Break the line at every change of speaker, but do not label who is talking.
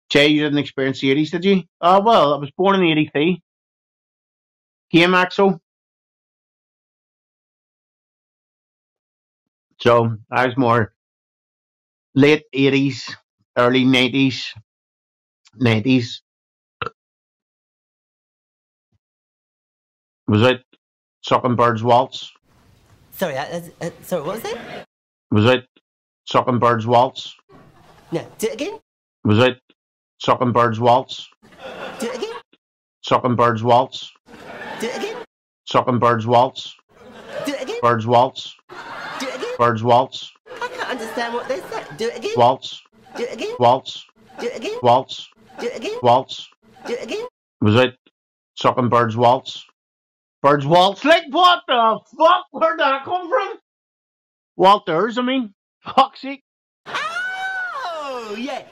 Jay, you didn't experience the 80s, did you? Well, I was born in the 83. Game Axel. So I was more late 80s, early 90s. 90s. Was it Sucking Bird's Waltz?
Sorry, what was it?
Was it Sucking Bird's Waltz?
No, do it again.
Was it Sucking Bird's Waltz?
Do it again.
Sucking Bird's Waltz?
Do it again.
Sucking Bird's Waltz?
Do it again.
Bird's Waltz?
Do it again.
Bird's Waltz?
I can't understand what they said. Do it again.
Waltz?
Do it again.
Waltz?
Do it again.
Waltz?
Do it again.
Waltz?
Do it again.
Was it Sucking Bird's Waltz? Bird's Waltz? Like, what the fuck? Where'd that come from? Walters, I mean. Fuck's sake.
Oh, yeah.